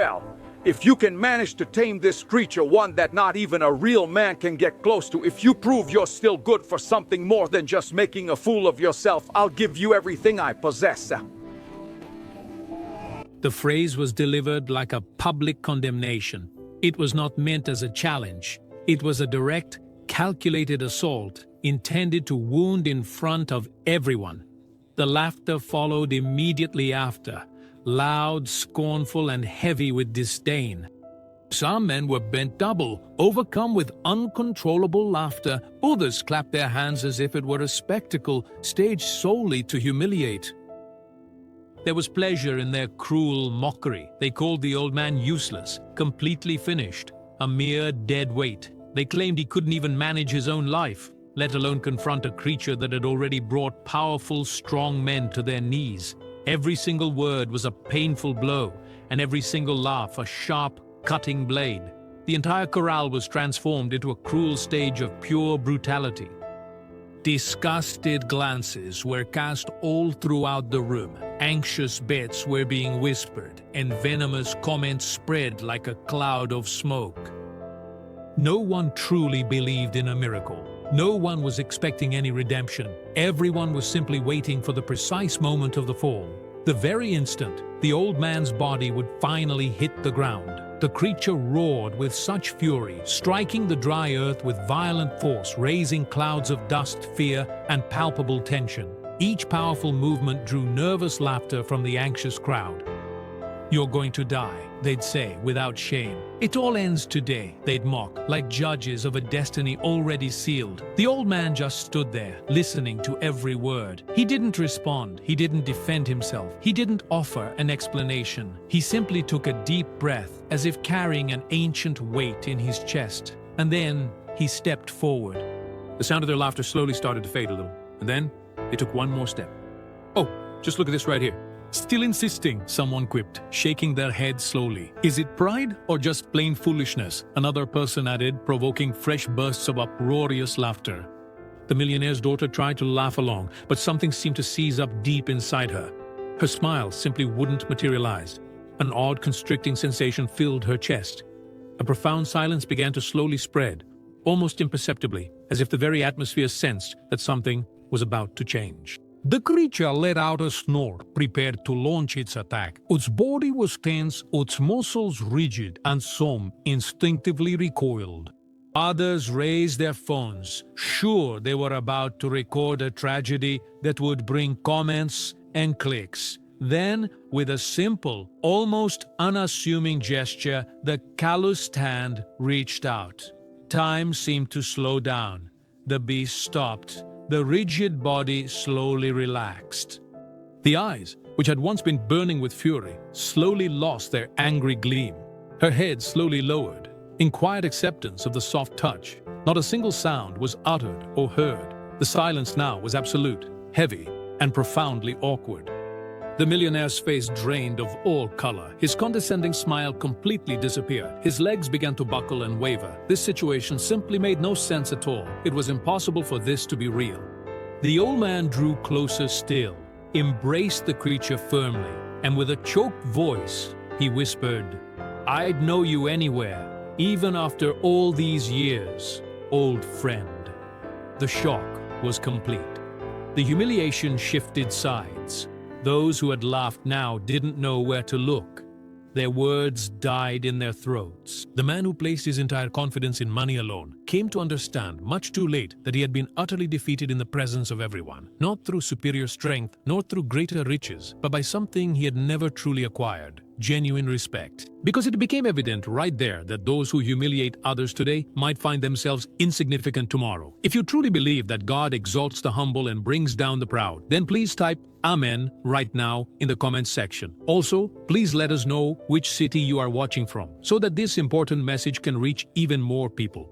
Well, if you can manage to tame this creature, one that not even a real man can get close to, if you prove you're still good for something more than just making a fool of yourself, I'll give you everything I possess. The phrase was delivered like a public condemnation. It was not meant as a challenge. It was a direct, calculated assault intended to wound in front of everyone. The laughter followed immediately after, loud, scornful, and heavy with disdain. Some men were bent double, overcome with uncontrollable laughter. Others clapped their hands as if it were a spectacle staged solely to humiliate. There was pleasure in their cruel mockery. They called the old man useless, completely finished, a mere dead weight. They claimed he couldn't even manage his own life, let alone confront a creature that had already brought powerful, strong men to their knees. Every single word was a painful blow, and every single laugh a sharp, cutting blade. The entire corral was transformed into a cruel stage of pure brutality. Disgusted glances were cast all throughout the room. Anxious bets were being whispered, and venomous comments spread like a cloud of smoke. No one truly believed in a miracle. No one was expecting any redemption. Everyone was simply waiting for the precise moment of the fall. The very instant the old man's body would finally hit the ground. The creature roared with such fury, striking the dry earth with violent force, raising clouds of dust, fear, and palpable tension. Each powerful movement drew nervous laughter from the anxious crowd. "You're going to die," they'd say, without shame. "It all ends today," they'd mock, like judges of a destiny already sealed. The old man just stood there, listening to every word. He didn't respond. He didn't defend himself. He didn't offer an explanation. He simply took a deep breath, as if carrying an ancient weight in his chest. And then he stepped forward. The sound of their laughter slowly started to fade a little. And then they took one more step. "Oh, just look at this right here." "Still insisting," someone quipped, shaking their head slowly. "Is it pride or just plain foolishness?" another person added, provoking fresh bursts of uproarious laughter. The millionaire's daughter tried to laugh along, but something seemed to seize up deep inside her. Her smile simply wouldn't materialize. An odd, constricting sensation filled her chest. A profound silence began to slowly spread, almost imperceptibly, as if the very atmosphere sensed that something was about to change. The creature let out a snort, prepared to launch its attack. Its body was tense, its muscles rigid, and some instinctively recoiled. Others raised their phones, sure they were about to record a tragedy that would bring comments and clicks. Then, with a simple, almost unassuming gesture, the calloused hand reached out. Time seemed to slow down. The beast stopped. The rigid body slowly relaxed. The eyes, which had once been burning with fury, slowly lost their angry gleam. Her head slowly lowered, in quiet acceptance of the soft touch. Not a single sound was uttered or heard. The silence now was absolute, heavy, and profoundly awkward. The millionaire's face drained of all color. His condescending smile completely disappeared. His legs began to buckle and waver. This situation simply made no sense at all. It was impossible for this to be real. The old man drew closer still, embraced the creature firmly, and with a choked voice, he whispered, "I'd know you anywhere, even after all these years, old friend." The shock was complete. The humiliation shifted sides. Those who had laughed now didn't know where to look. Their words died in their throats. The man who placed his entire confidence in money alone came to understand, much too late, that he had been utterly defeated in the presence of everyone, not through superior strength, nor through greater riches, but by something he had never truly acquired: genuine respect. Because it became evident right there that those who humiliate others today might find themselves insignificant tomorrow. If you truly believe that God exalts the humble and brings down the proud, then please type Amen right now in the comments section. Also, please let us know which city you are watching from, so that this important message can reach even more people.